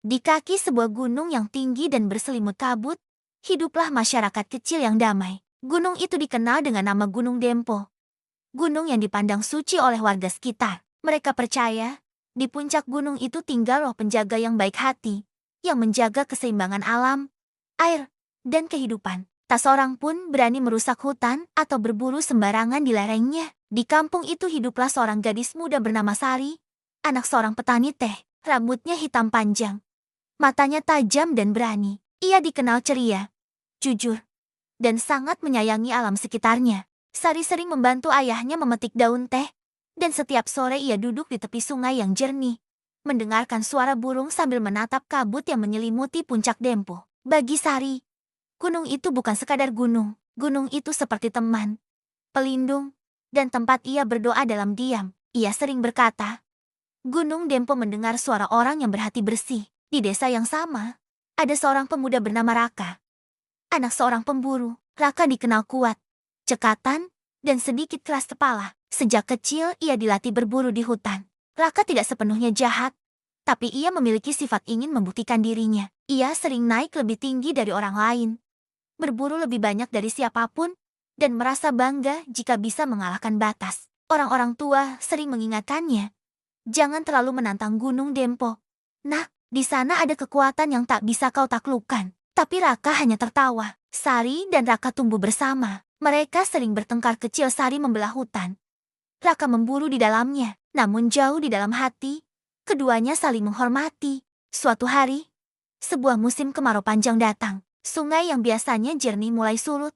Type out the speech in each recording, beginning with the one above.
Di kaki sebuah gunung yang tinggi dan berselimut kabut, hiduplah masyarakat kecil yang damai. Gunung itu dikenal dengan nama Gunung Dempo. Gunung yang dipandang suci oleh warga sekitar. Mereka percaya, di puncak gunung itu tinggal roh penjaga yang baik hati, yang menjaga keseimbangan alam, air, dan kehidupan. Tak seorang pun berani merusak hutan atau berburu sembarangan di lerengnya. Di kampung itu hiduplah seorang gadis muda bernama Sari, anak seorang petani teh. Rambutnya hitam panjang, matanya tajam dan berani. Ia dikenal ceria, jujur, dan sangat menyayangi alam sekitarnya. Sari sering membantu ayahnya memetik daun teh, dan setiap sore ia duduk di tepi sungai yang jernih, mendengarkan suara burung sambil menatap kabut yang menyelimuti puncak Dempo. Bagi Sari, gunung itu bukan sekadar gunung. Gunung itu seperti teman, pelindung, dan tempat ia berdoa dalam diam. Ia sering berkata, Gunung Dempo mendengar suara orang yang berhati bersih. Di desa yang sama, ada seorang pemuda bernama Raka. Anak seorang pemburu, Raka dikenal kuat, cekatan, dan sedikit keras kepala. Sejak kecil ia dilatih berburu di hutan. Raka tidak sepenuhnya jahat, tapi ia memiliki sifat ingin membuktikan dirinya. Ia sering naik lebih tinggi dari orang lain, berburu lebih banyak dari siapapun, dan merasa bangga jika bisa mengalahkan batas. Orang-orang tua sering mengingatkannya, jangan terlalu menantang Gunung Dempo. Nah, di sana ada kekuatan yang tak bisa kau taklukkan. Tapi Raka hanya tertawa. Sari dan Raka tumbuh bersama. Mereka sering bertengkar kecil. Sari membelah hutan, Raka memburu di dalamnya. Namun jauh di dalam hati, keduanya saling menghormati. Suatu hari, sebuah musim kemarau panjang datang. Sungai yang biasanya jernih mulai surut.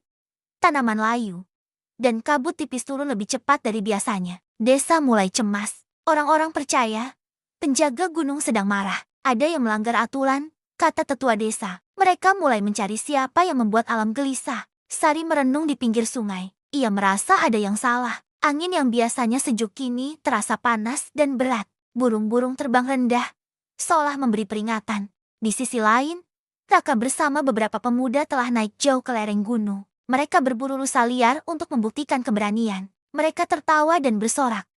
Tanaman layu, dan kabut tipis turun lebih cepat dari biasanya. Desa mulai cemas. Orang-orang percaya, penjaga gunung sedang marah. Ada yang melanggar aturan, kata tetua desa. Mereka mulai mencari siapa yang membuat alam gelisah. Sari merenung di pinggir sungai. Ia merasa ada yang salah. Angin yang biasanya sejuk kini terasa panas dan berat. Burung-burung terbang rendah, seolah memberi peringatan. Di sisi lain, Raka bersama beberapa pemuda telah naik jauh ke lereng gunung. Mereka berburu rusa liar untuk membuktikan keberanian. Mereka tertawa dan bersorak,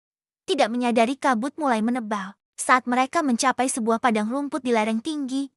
tidak menyadari kabut mulai menebal. Saat mereka mencapai sebuah padang rumput di lereng tinggi,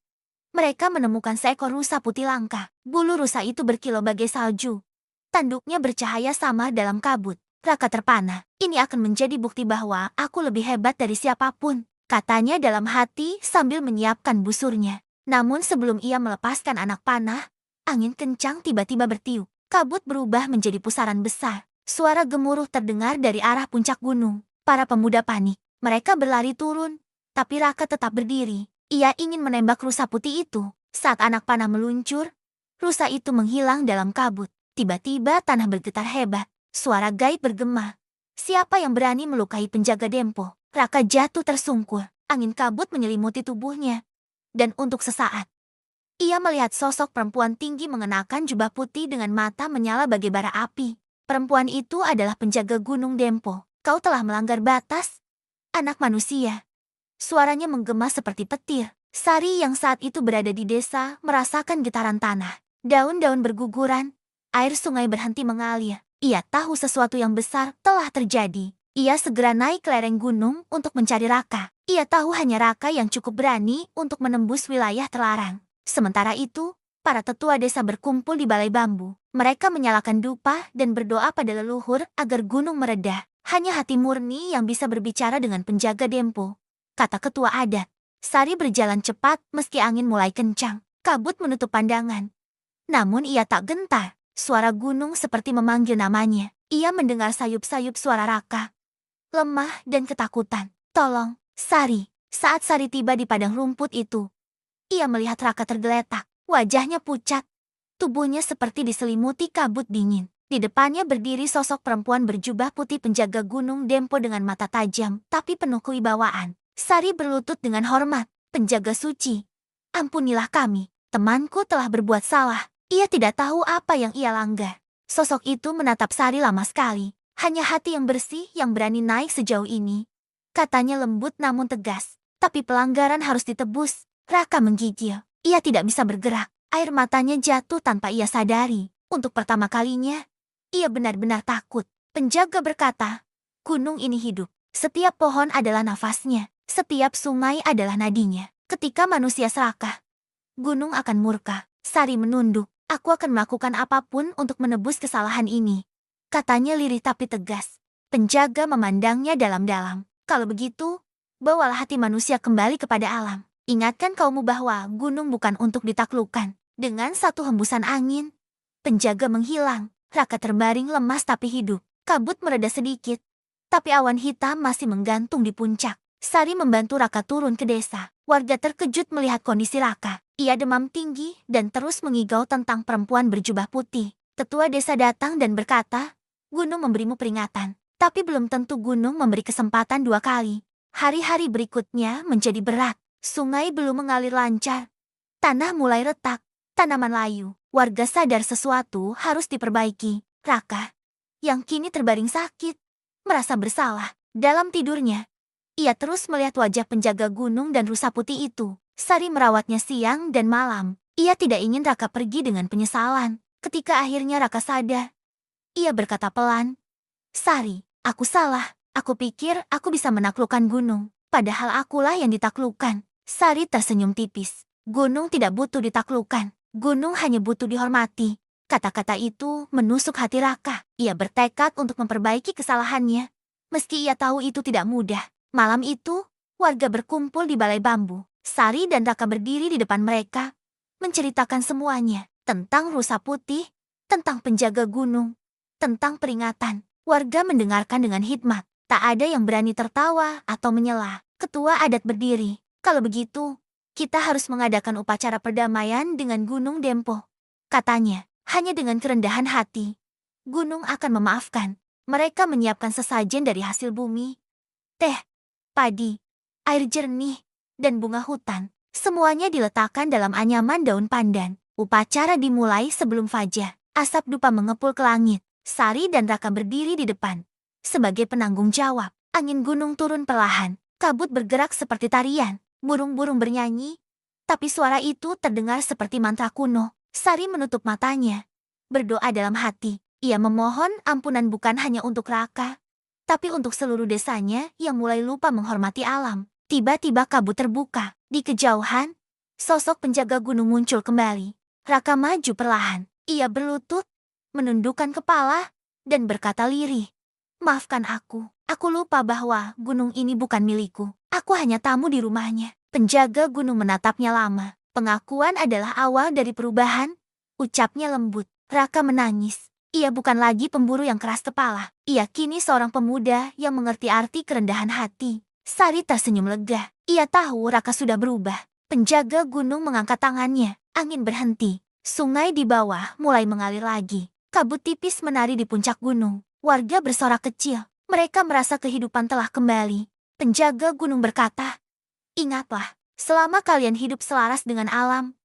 mereka menemukan seekor rusa putih langka. Bulu rusa itu berkilau bagai salju. Tanduknya bercahaya samar dalam kabut. Raka terpana. Ini akan menjadi bukti bahwa aku lebih hebat dari siapapun, katanya dalam hati sambil menyiapkan busurnya. Namun sebelum ia melepaskan anak panah, angin kencang tiba-tiba bertiup. Kabut berubah menjadi pusaran besar. Suara gemuruh terdengar dari arah puncak gunung. Para pemuda panik. Mereka berlari turun, tapi Raka tetap berdiri. Ia ingin menembak rusa putih itu. Saat anak panah meluncur, rusa itu menghilang dalam kabut. Tiba-tiba tanah bergetar hebat. Suara gaib bergema. Siapa yang berani melukai penjaga Dempo? Raka jatuh tersungkur. Angin kabut menyelimuti tubuhnya. Dan untuk sesaat, ia melihat sosok perempuan tinggi mengenakan jubah putih dengan mata menyala bagai bara api. Perempuan itu adalah penjaga Gunung Dempo. Kau telah melanggar batas, anak manusia. Suaranya menggema seperti petir. Sari yang saat itu berada di desa merasakan getaran tanah. Daun-daun berguguran, air sungai berhenti mengalir. Ia tahu sesuatu yang besar telah terjadi. Ia segera naik ke lereng gunung untuk mencari Raka. Ia tahu hanya Raka yang cukup berani untuk menembus wilayah terlarang. Sementara itu, para tetua desa berkumpul di balai bambu. Mereka menyalakan dupa dan berdoa pada leluhur agar gunung meredah. Hanya hati murni yang bisa berbicara dengan penjaga Dempo, kata ketua adat. Sari berjalan cepat meski angin mulai kencang. Kabut menutup pandangan. Namun ia tak gentar. Suara gunung seperti memanggil namanya. Ia mendengar sayup-sayup suara Raka, lemah dan ketakutan. Tolong, Sari. Saat Sari tiba di padang rumput itu, ia melihat Raka tergeletak. Wajahnya pucat. Tubuhnya seperti diselimuti kabut dingin. Di depannya berdiri sosok perempuan berjubah putih penjaga Gunung Dempo dengan mata tajam, tapi penuh kewibawaan. Sari berlutut dengan hormat. Penjaga suci, ampunilah kami. Temanku telah berbuat salah. Ia tidak tahu apa yang ia langgar. Sosok itu menatap Sari lama sekali. Hanya hati yang bersih yang berani naik sejauh ini. Katanya lembut namun tegas. Tapi pelanggaran harus ditebus. Raka menggigil. Ia tidak bisa bergerak. Air matanya jatuh tanpa ia sadari. Untuk pertama kalinya, ia benar-benar takut. Penjaga berkata, gunung ini hidup. Setiap pohon adalah nafasnya. Setiap sungai adalah nadinya. Ketika manusia serakah, gunung akan murka. Sari menunduk. Aku akan melakukan apapun untuk menebus kesalahan ini. Katanya lirih tapi tegas. Penjaga memandangnya dalam-dalam. Kalau begitu, bawalah hati manusia kembali kepada alam. Ingatkan kaummu bahwa gunung bukan untuk ditaklukkan. Dengan satu hembusan angin, penjaga menghilang. Raka terbaring lemas tapi hidup. Kabut mereda sedikit, tapi awan hitam masih menggantung di puncak. Sari membantu Raka turun ke desa. Warga terkejut melihat kondisi Raka. Ia demam tinggi dan terus mengigau tentang perempuan berjubah putih. Ketua desa datang dan berkata, "Gunung memberimu peringatan, tapi belum tentu gunung memberi kesempatan 2 kali." Hari-hari berikutnya menjadi berat. Sungai belum mengalir lancar. Tanah mulai retak, tanaman layu. Warga sadar sesuatu harus diperbaiki. Raka, yang kini terbaring sakit, merasa bersalah. Dalam tidurnya, ia terus melihat wajah penjaga gunung dan rusa putih itu. Sari merawatnya siang dan malam. Ia tidak ingin Raka pergi dengan penyesalan. Ketika akhirnya Raka sadar, ia berkata pelan, "Sari, aku salah. Aku pikir aku bisa menaklukkan gunung. Padahal akulah yang ditaklukkan." Sari tersenyum tipis. Gunung tidak butuh ditaklukkan. Gunung hanya butuh dihormati. Kata-kata itu menusuk hati Raka. Ia bertekad untuk memperbaiki kesalahannya. Meski ia tahu itu tidak mudah. Malam itu, warga berkumpul di balai bambu. Sari dan Raka berdiri di depan mereka, menceritakan semuanya. Tentang rusa putih, tentang penjaga gunung, tentang peringatan. Warga mendengarkan dengan hikmat. Tak ada yang berani tertawa atau menyela. Ketua adat berdiri. "Kalau begitu, kita harus mengadakan upacara perdamaian dengan Gunung Dempo," katanya. Hanya dengan kerendahan hati, gunung akan memaafkan. Mereka menyiapkan sesajen dari hasil bumi, teh, padi, air jernih, dan bunga hutan. Semuanya diletakkan dalam anyaman daun pandan. Upacara dimulai sebelum fajar. Asap dupa mengepul ke langit. Sari dan Raka berdiri di depan. Sebagai penanggung jawab, angin gunung turun perlahan. Kabut bergerak seperti tarian. Burung-burung bernyanyi. Tapi suara itu terdengar seperti mantra kuno. Sari menutup matanya. Berdoa dalam hati. Ia memohon ampunan bukan hanya untuk Raka, tapi untuk seluruh desanya yang mulai lupa menghormati alam. Tiba-tiba kabut terbuka. Di kejauhan, sosok penjaga gunung muncul kembali. Raka maju perlahan. Ia berlutut, menundukkan kepala, dan berkata lirih, "Maafkan aku. Aku lupa bahwa gunung ini bukan milikku. Aku hanya tamu di rumahnya." Penjaga gunung menatapnya lama. "Pengakuan adalah awal dari perubahan," ucapnya lembut. Raka menangis. Ia bukan lagi pemburu yang keras kepala. Ia kini seorang pemuda yang mengerti arti kerendahan hati. Sari tersenyum lega. Ia tahu Raka sudah berubah. Penjaga gunung mengangkat tangannya. Angin berhenti. Sungai di bawah mulai mengalir lagi. Kabut tipis menari di puncak gunung. Warga bersorak kecil. Mereka merasa kehidupan telah kembali. Penjaga gunung berkata, "Ingatlah, selama kalian hidup selaras dengan alam,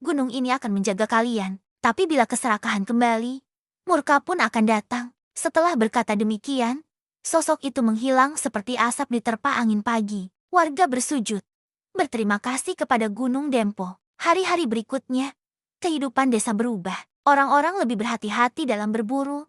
gunung ini akan menjaga kalian. Tapi bila keserakahan kembali, murka pun akan datang." Setelah berkata demikian, sosok itu menghilang seperti asap diterpa angin pagi. Warga bersujud, berterima kasih kepada Gunung Dempo. Hari-hari berikutnya, kehidupan desa berubah. Orang-orang lebih berhati-hati dalam berburu,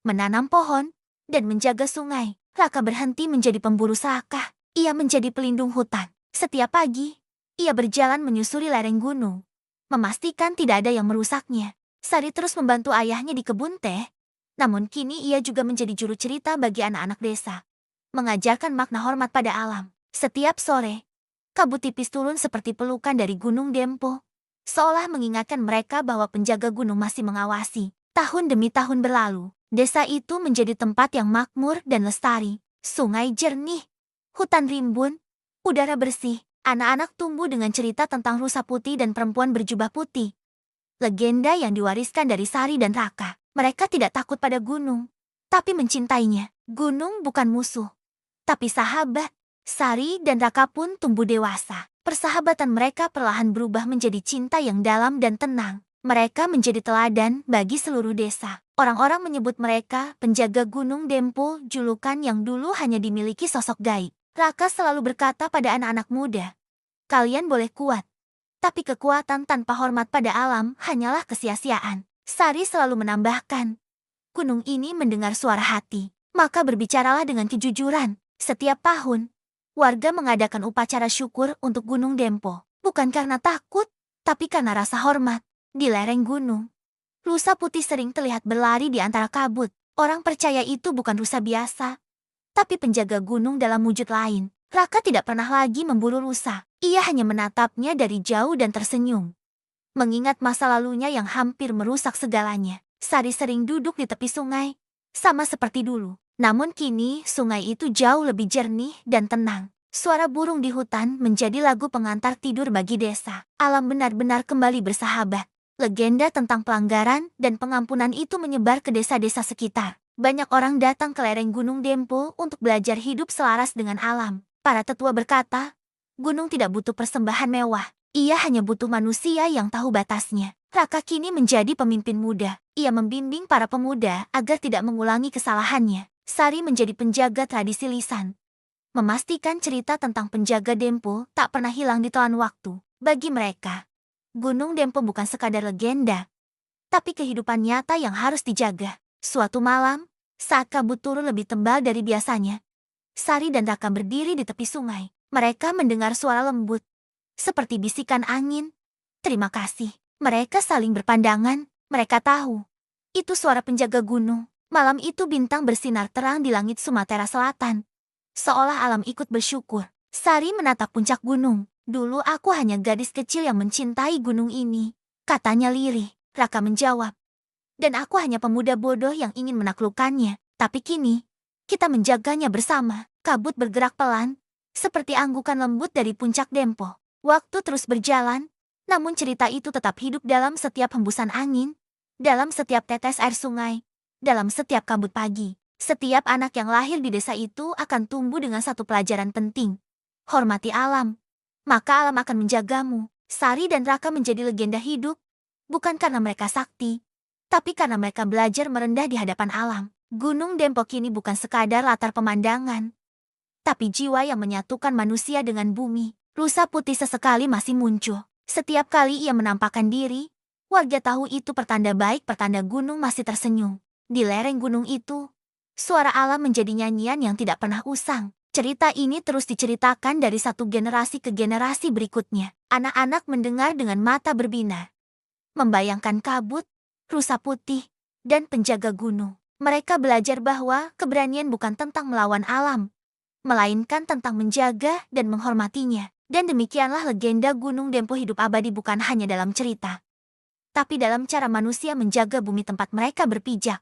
menanam pohon, dan menjaga sungai. Raka berhenti menjadi pemburu serakah. Ia menjadi pelindung hutan. Setiap pagi, ia berjalan menyusuri lereng gunung, memastikan tidak ada yang merusaknya. Sari terus membantu ayahnya di kebun teh, namun kini ia juga menjadi juru cerita bagi anak-anak desa, mengajarkan makna hormat pada alam. Setiap sore, kabut tipis turun seperti pelukan dari Gunung Dempo, seolah mengingatkan mereka bahwa penjaga gunung masih mengawasi. Tahun demi tahun berlalu, desa itu menjadi tempat yang makmur dan lestari. Sungai jernih, hutan rimbun, udara bersih. Anak-anak tumbuh dengan cerita tentang rusa putih dan perempuan berjubah putih. Legenda yang diwariskan dari Sari dan Raka. Mereka tidak takut pada gunung, tapi mencintainya. Gunung bukan musuh, tapi sahabat. Sari dan Raka pun tumbuh dewasa. Persahabatan mereka perlahan berubah menjadi cinta yang dalam dan tenang. Mereka menjadi teladan bagi seluruh desa. Orang-orang menyebut mereka penjaga Gunung Dempo, julukan yang dulu hanya dimiliki sosok gaib. Raka selalu berkata pada anak-anak muda, "Kalian boleh kuat, tapi kekuatan tanpa hormat pada alam hanyalah kesia-siaan." Sari selalu menambahkan, "Gunung ini mendengar suara hati, maka berbicaralah dengan kejujuran." Setiap tahun, warga mengadakan upacara syukur untuk Gunung Dempo. Bukan karena takut, tapi karena rasa hormat. Di lereng gunung, rusa putih sering terlihat berlari di antara kabut. Orang percaya itu bukan rusa biasa, tapi penjaga gunung dalam wujud lain. Raka tidak pernah lagi memburu rusa. Ia hanya menatapnya dari jauh dan tersenyum. Mengingat masa lalunya yang hampir merusak segalanya, Sari sering duduk di tepi sungai, sama seperti dulu. Namun kini sungai itu jauh lebih jernih dan tenang. Suara burung di hutan menjadi lagu pengantar tidur bagi desa. Alam benar-benar kembali bersahabat. Legenda tentang pelanggaran dan pengampunan itu menyebar ke desa-desa sekitar. Banyak orang datang ke lereng Gunung Dempo untuk belajar hidup selaras dengan alam. Para tetua berkata, gunung tidak butuh persembahan mewah. Ia hanya butuh manusia yang tahu batasnya. Raka kini menjadi pemimpin muda. Ia membimbing para pemuda agar tidak mengulangi kesalahannya. Sari menjadi penjaga tradisi lisan, memastikan cerita tentang penjaga Dempo tak pernah hilang di telan waktu. Bagi mereka, Gunung Dempo bukan sekadar legenda, tapi kehidupan nyata yang harus dijaga. Suatu malam, saat kabut turun lebih tebal dari biasanya, Sari dan Raka berdiri di tepi sungai. Mereka mendengar suara lembut, seperti bisikan angin. Terima kasih. Mereka saling berpandangan. Mereka tahu, itu suara penjaga gunung. Malam itu bintang bersinar terang di langit Sumatera Selatan. Seolah alam ikut bersyukur. Sari menatap puncak gunung. Dulu aku hanya gadis kecil yang mencintai gunung ini, katanya lirih. Raka menjawab. Dan aku hanya pemuda bodoh yang ingin menaklukkannya. Tapi kini, kita menjaganya bersama. Kabut bergerak pelan, seperti anggukan lembut dari puncak Dempo. Waktu terus berjalan, namun cerita itu tetap hidup dalam setiap hembusan angin, dalam setiap tetes air sungai, dalam setiap kabut pagi. Setiap anak yang lahir di desa itu akan tumbuh dengan satu pelajaran penting. Hormati alam, maka alam akan menjagamu. Sari dan Raka menjadi legenda hidup, bukan karena mereka sakti, tapi karena mereka belajar merendah di hadapan alam. Gunung Dempo kini bukan sekadar latar pemandangan, tapi jiwa yang menyatukan manusia dengan bumi. Rusa putih sesekali masih muncul. Setiap kali ia menampakkan diri, warga tahu itu pertanda baik, pertanda gunung masih tersenyum. Di lereng gunung itu, suara alam menjadi nyanyian yang tidak pernah usang. Cerita ini terus diceritakan dari satu generasi ke generasi berikutnya. Anak-anak mendengar dengan mata berbinar, membayangkan kabut, rusa putih, dan penjaga gunung. Mereka belajar bahwa keberanian bukan tentang melawan alam, melainkan tentang menjaga dan menghormatinya. Dan demikianlah legenda Gunung Dempo hidup abadi bukan hanya dalam cerita, tapi dalam cara manusia menjaga bumi tempat mereka berpijak.